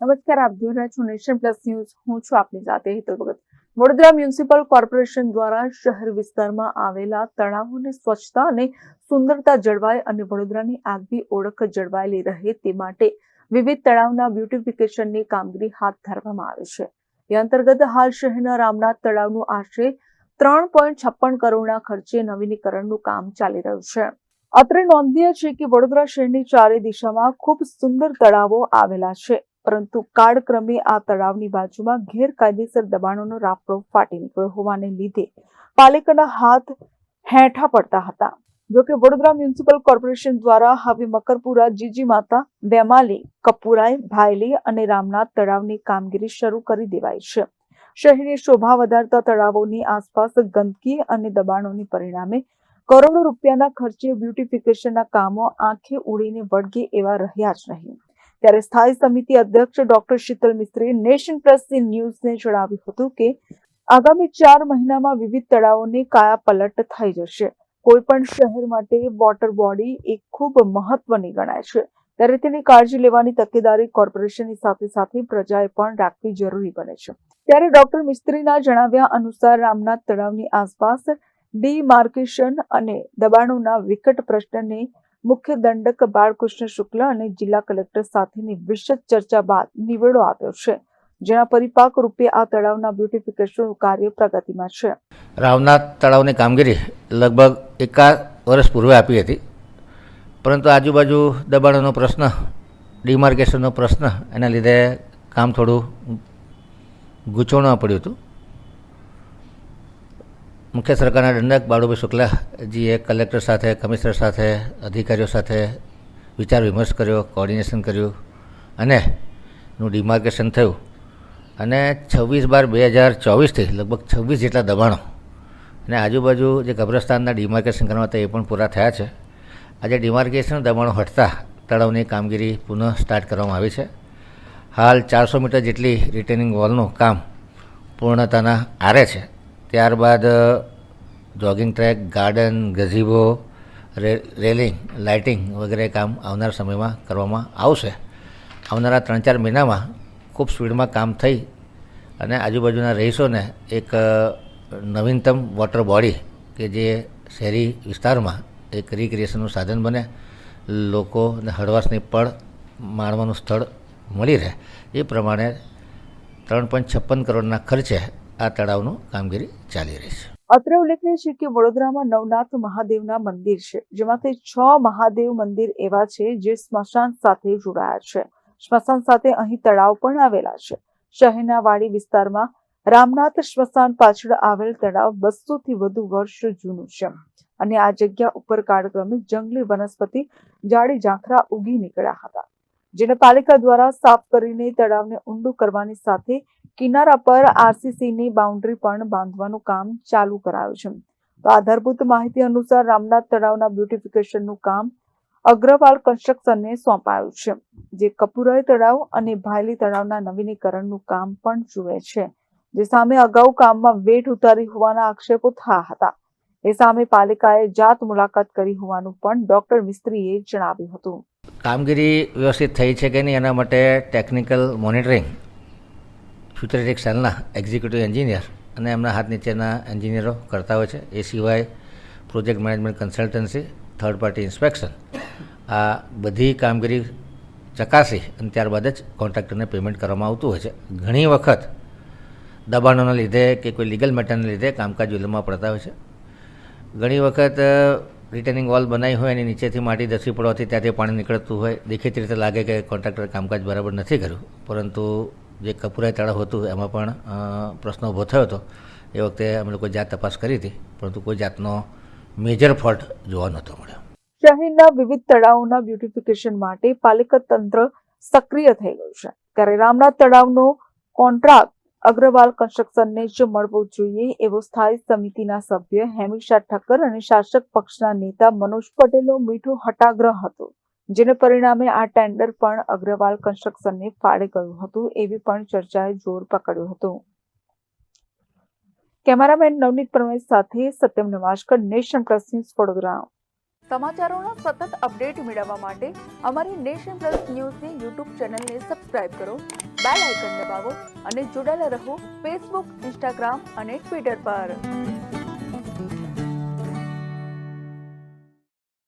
નમસ્કાર, આપ જોઈ રહ્યા છો નેશન પ્લસ ન્યૂઝ. હું છું આપની સાથે હેતલ ભગત. વડોદરા મ્યુનિસિપલ કોર્પોરેશન દ્વારા શહેર વિસ્તારમાં આવેલા તળાવોની સ્વચ્છતા અને સુંદરતા જળવાય અને વડોદરાની આગવી ઓળખ જળવાયેલી રહે તે માટે વિવિધ તળાવના બ્યુટિફિકેશનની કામગીરી હાથ ધરવામાં આવી છે. એ અંતર્ગત હાલ શહેરના રામનાથ તળાવનું આશરે 3.56 કરોડના ખર્ચે નવીનીકરણનું કામ ચાલી રહ્યું છે. અત્રે નોંધનીય છે કે વડોદરા શહેરની ચારે દિશામાં ખૂબ સુંદર તળાવો આવેલા છે, પરંતુ કાળક્રમે આ તળાવની બાજુમાં ગેરકાયદેસર દબાણોનો રાફડો ફાટી નીકળ્યો હોવાને લીધે પાલિકાના હાથ હેઠા પડતા હતા. જોકે વડોદરા મ્યુનિસિપલ કોર્પોરેશન દ્વારા હવે મકરપુરા, જીજી માતા, વેમાલી, કપુરાઈ, ભાયલી અને રામનાથ તળાવની કામગીરી શરૂ કરી દેવાઈ છે. શહેરની શોભા વધારતા તળાવોની આસપાસ ગંદકી અને દબાણોની પરિણામે કરોડો રૂપિયાના ખર્ચે બ્યુટિફિકેશનના કામો આંખે ઉડીને વળગે એવા રહ્યા જ નહીં. ત્યારે સ્થાયી સમિતિ અધ્યક્ષ ડોક્ટર શીતલ મિસ્ત્રીએ નેશન પ્લસ ન્યૂઝને જણાવ્યું હતું કે આગામી 4 મહિનામાં વિવિધ તળાવોની કાયાપલટ થઈ જશે. કોઈ પણ શહેર માટે વોટર બોડી એક ખૂબ મહત્વની ગણાય છે, ત્યારે તેની કાળજી લેવાની તકેદારી કોર્પોરેશનની સાથે સાથે પ્રજાએ પણ રાખવી જરૂરી બને છે. ત્યારે ડોક્ટર મિસ્ત્રીના જણાવ્યા અનુસાર રામનાથ તળાવની આસપાસ ડીમાર્કેશન અને દબાણોના વિકટ પ્રશ્નને મુખ્ય દંડક બાળકૃષ્ણ શુક્લ અને જિલ્લા કલેક્ટર સાથેની વિશદ ચર્ચા બાદ નિવેડો આવ્યો છે, જેના પરિપાક રૂપે આ તળાવના બ્યુટિફિકેશનનું કાર્ય પ્રગતિમાં છે. રામનાથ તળાવની કામગીરી લગભગ 1 વર્ષ પૂર્વે આપી હતી, પરંતુ આજુબાજુ દબાણોનો પ્રશ્ન, ડિમાર્કેશનનો પ્રશ્ન, એના લીધે કામ થોડું ગૂંચવણમાં પડ્યું હતું. મુખ્ય સરકારના દંડક બાળુભાઈ શુક્લાજીએ કલેક્ટર સાથે, કમિશનર સાથે, અધિકારીઓ સાથે વિચાર વિમર્શ કર્યો, કોર્ડિનેશન કર્યું અને નું ડિમાર્કેશન થયું અને 26/12/2024થી લગભગ 26 જેટલા દબાણો અને આજુબાજુ જે કબ્રસ્તાનના ડિમાર્કેશન કરવા હતા એ પણ પૂરા થયા છે. આજે ડિમાર્કેશન દબાણો હટતા તળાવની કામગીરી પુનઃ સ્ટાર્ટ કરવામાં આવી છે. હાલ 400 મીટર જેટલી રિટેનિંગ વોલનું કામ પૂર્ણતાના આરે છે. ત્યારબાદ jogging track, garden, gazebo, railing, lighting વગેરે કામ આવનાર સમયમાં કરવામાં આવશે. આવનારા 3-4 મહિનામાં ખૂબ સ્પીડમાં કામ થઈ અને આજુબાજુના રહીશોને એક નવીનતમ વોટર બોડી કે જે શહેરી વિસ્તારમાં એક રિક્રિએશનનું સાધન બને, લોકોને હળવાશની પળ માણવાનું સ્થળ મળી રહે, એ પ્રમાણે 3.56 કરોડના ખર્ચે આ તળાવનું કામગીરી ચાલી રહી છે. અત્રે ઉલ્લેખનીય છે કે વડોદરામાં નવનાથ મહાદેવના મંદિર છે, જેમાંથી 6 મહાદેવ મંદિર એવા છે જે સ્મશાન સાથે જોડાયા છે. સ્મશાન સાથે અહીં તળાવ પણ આવેલા છે. શહેરના વાડી વિસ્તારમાં રામનાથ સ્મશાન પાછળ આવેલ તળાવ 200થી વધુ વર્ષ જૂનું છે અને આ જગ્યા ઉપર કાળક્રમે જંગલી વનસ્પતિ, ઝાડી ઝાંખરા ઉગી નીકળ્યા હતા, જેને પાલિકા દ્વારા સાફ કરીને તળાવને ઊંડું કરવાની સાથે કિનારા પર આરસીસીની બાઉન્ડ્રી પણ બાંધવાનું કામ ચાલુ કરાયું છે. તો આધારભૂત માહિતી અનુસાર રામનાથ તળાવના બ્યુટિફિકેશનનું કામ અગ્રવાલ કન્સ્ટ્રક્શનને સોંપાયું છે, જે કપુરાઈ તળાવ અને ભાયલી તળાવના નવીનીકરણનું કામ પણ જુએ છે, જે સામે અગાઉ કામમાં વેઠ ઉતારી હોવાના આક્ષેપો થયા હતા. એ સામે પાલિકાએ જાત મુલાકાત કરી હોવાનું પણ ડોક્ટર મિસ્ત્રીએ જણાવ્યું હતું. કામગીરી વ્યવસ્થિત થઈ છે કે નહીં એના માટે ટેકનિકલ મોનિટરિંગ ફ્યુચરિસ્ટિક સેલના એક્ઝિક્યુટિવ એન્જિનિયર અને એમના હાથ નીચેના એન્જિનિયરો કરતા હોય છે. એ સિવાય project management consultancy, third party inspection, આ બધી કામગીરી ચકાસી અને ત્યારબાદ જ કોન્ટ્રાક્ટરને પેમેન્ટ કરવામાં આવતું હોય છે. ઘણી વખત દબાણોના લીધે કે કોઈ લીગલ મેટરના લીધે કામકાજ વિલંબમાં પડતા હોય છે. ઘણી વખત રિટેનિંગ વોલ બનાવી હોય અને નીચેથી માટી ધસી પડવાથી ત્યાંથી પાણી નીકળતું હોય, દેખીતી રીતે લાગે કે કોન્ટ્રાક્ટરે કામકાજ બરાબર નથી કર્યું, પરંતુ જે કપુરાઈ તળાવ હતું એમાં પણ પ્રશ્ન ઊભો થયો હતો. એ વખતે અમે લોકો જાત તપાસ કરી હતી, પરંતુ કોઈ જાતનો મેજર ફોલ્ટ જોવા નહોતો મળ્યો. શહેરના વિવિધ તળાવોના બ્યુટિફિકેશન માટે પાલિકા તંત્ર સક્રિય થઈ ગયું છે, ત્યારે રામનાથ તળાવનો કોન્ટ્રાક્ટ અગ્રવાલ કન્સ્ટ્રક્શનને જ મળવો જોઈએ એવો સ્થાયી સમિતિના સભ્ય હેમિશા ઠક્કર અને શાસક પક્ષના નેતા મનોજ પટેલનો મીઠો હટાગ્રહ હતો, જેને પરિણામે આ ટેન્ડર પણ અગ્રવાલ કન્સ્ટ્રક્શનને ફાળે ગયું હતું એવી પણ ચર્ચાએ જોર પકડ્યું હતું. કેમેરામેન નવનીત પરમેશ સાથે Satyam Navajkar, nation plus news, Vadodara. સમાચારોના સતત અપડેટ મેળવવા માટે અમારી નેશન પ્લસ ન્યૂઝની યુટ્યુબ ચેનલને સબસ્ક્રાઇબ કરો, બેલ આઇકન દબાવો અને જોડાયેલા રહો ફેસબુક, ઇન્સ્ટાગ્રામ અને ટ્વિટર પર.